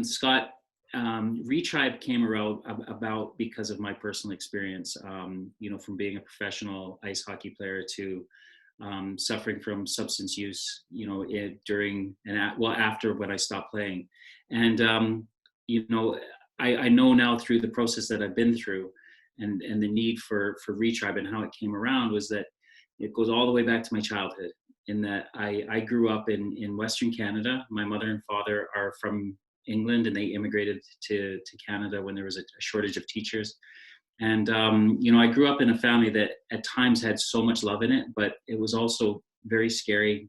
Scott, ReTribe came around about because of my personal experience, from being a professional ice hockey player to suffering from substance use, during after when I stopped playing. And, I know now through the process that I've been through and the need for ReTribe and how it came around was that it goes all the way back to my childhood, in that I grew up in Western Canada. My mother and father are from England, and they immigrated to Canada when there was a shortage of teachers. And, I grew up in a family that at times had so much love in it, but it was also very scary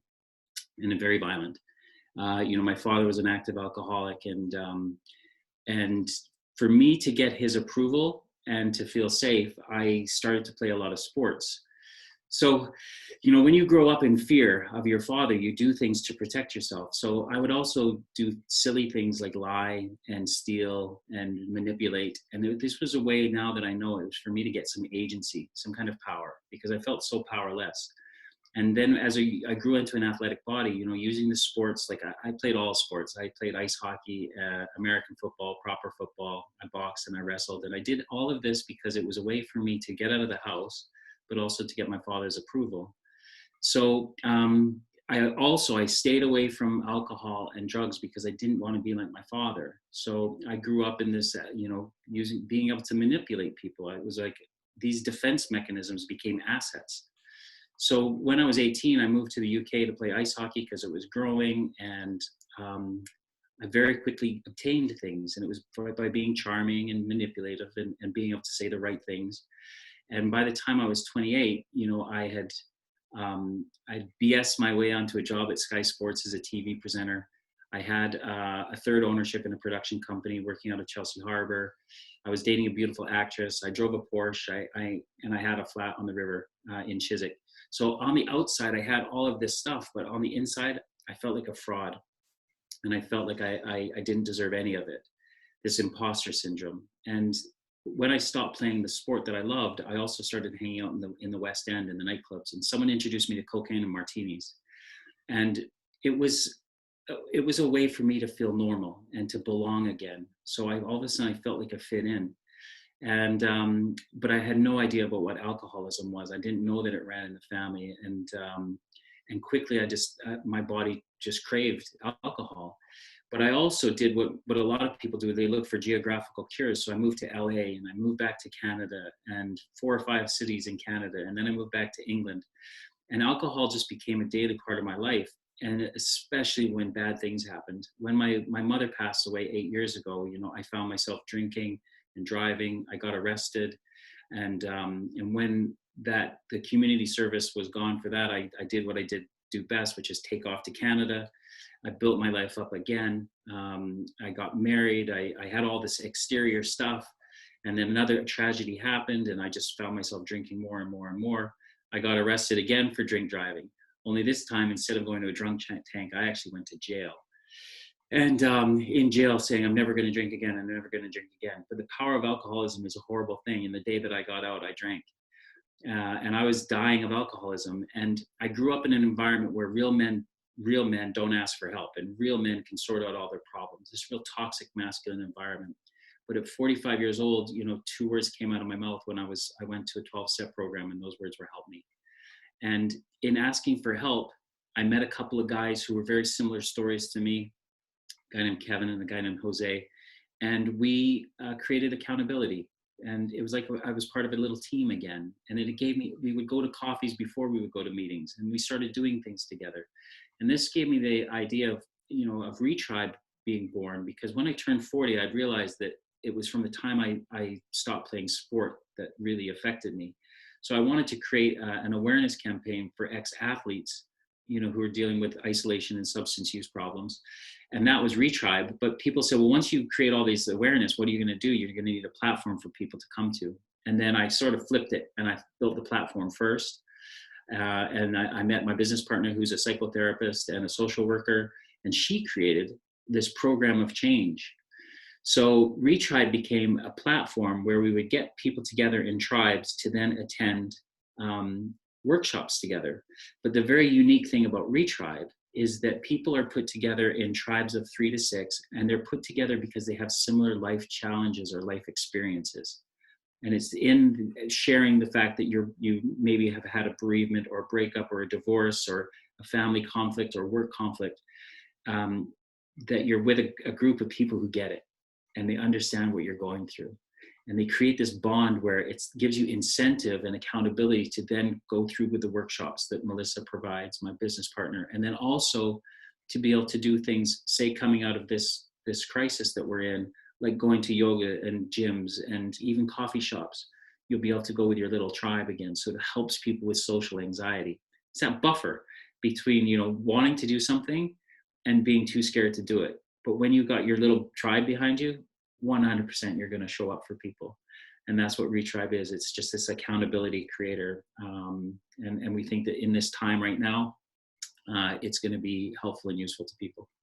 and very violent. My father was an active alcoholic, and for me to get his approval and to feel safe, I started to play a lot of sports. So, when you grow up in fear of your father, you do things to protect yourself. So I would also do silly things like lie and steal and manipulate. And this was a way, now that I know it, was for me to get some agency, some kind of power, because I felt so powerless. And then as I grew into an athletic body, using the sports, like I played all sports. I played ice hockey, American football, proper football. I boxed and I wrestled. And I did all of this because it was a way for me to get out of the house, but also to get my father's approval. So I stayed away from alcohol and drugs because I didn't want to be like my father. So I grew up in this, being able to manipulate people. It was like these defense mechanisms became assets. So when I was 18, I moved to the UK to play ice hockey because it was growing, and I very quickly obtained things, and it was by being charming and manipulative and being able to say the right things. And by the time I was 28, I'd BS my way onto a job at Sky Sports as a TV presenter. I had a third ownership in a production company working out of Chelsea Harbor. I was dating a beautiful actress. I drove a Porsche. And I had a flat on the river in Chiswick. So on the outside, I had all of this stuff, but on the inside, I felt like a fraud. And I felt like I didn't deserve any of it, this imposter syndrome. And when I stopped playing the sport that I loved, I also started hanging out in the West End, in the nightclubs, and someone introduced me to cocaine and martinis. And it was a way for me to feel normal and to belong again. So all of a sudden I felt like I fit in. And but I had no idea about what alcoholism was. I didn't know that it ran in the family, and quickly my body just craved alcohol. But I also did what a lot of people do. They look for geographical cures. So I moved to LA, and I moved back to Canada, and 4 or 5 cities in Canada, and then I moved back to England. And alcohol just became a daily part of my life, and especially when bad things happened. When my mother passed away 8 years ago, I found myself drinking and driving. I got arrested, and when the community service was gone for that, I did what I do best, which is take off to Canada. I built my life up again. I got married. I had all this exterior stuff, and then another tragedy happened, and I just found myself drinking more and more and more. I got arrested again for drink driving. Only this time, instead of going to a drunk tank, I actually went to jail. And in jail saying, I'm never going to drink again, I'm never going to drink again. But the power of alcoholism is a horrible thing. And the day that I got out, I drank. And I was dying of alcoholism. And I grew up in an environment where real men don't ask for help, and real men can sort out all their problems. This real toxic masculine environment. But at 45 years old, 2 words came out of my mouth when I went to a 12-step program, and those words were help me. And in asking for help, I met a couple of guys who were very similar stories to me, a guy named Kevin and a guy named Jose. And we created accountability. And it was like I was part of a little team again. And we would go to coffees before we would go to meetings, and we started doing things together. And this gave me the idea of ReTribe being born, because when I turned 40, I realized that it was from the time I stopped playing sport that really affected me. So I wanted to create an awareness campaign for ex-athletes, who are dealing with isolation and substance use problems. And that was ReTribe. But people said, well, once you create all these awareness, what are you going to do? You're going to need a platform for people to come to. And then I sort of flipped it, and I built the platform first. And I met my business partner, who's a psychotherapist and a social worker, and she created this program of change. So ReTribe became a platform where we would get people together in tribes to then attend workshops together. But the very unique thing about ReTribe is that people are put together in tribes of 3 to 6, and they're put together because they have similar life challenges or life experiences. And it's in sharing the fact that you maybe have had a bereavement or a breakup or a divorce or a family conflict or work conflict, um, that you're with a group of people who get it and they understand what you're going through. And they create this bond where it gives you incentive and accountability to then go through with the workshops that Melissa provides, my business partner, and then also to be able to do things, say, coming out of this crisis that we're in, like going to yoga and gyms and even coffee shops. You'll be able to go with your little tribe again. So it helps people with social anxiety. It's that buffer between, wanting to do something and being too scared to do it. But when you've got your little tribe behind you, 100% you're going to show up for people. And that's what ReTribe is. It's just this accountability creator. And we think that in this time right now, it's going to be helpful and useful to people.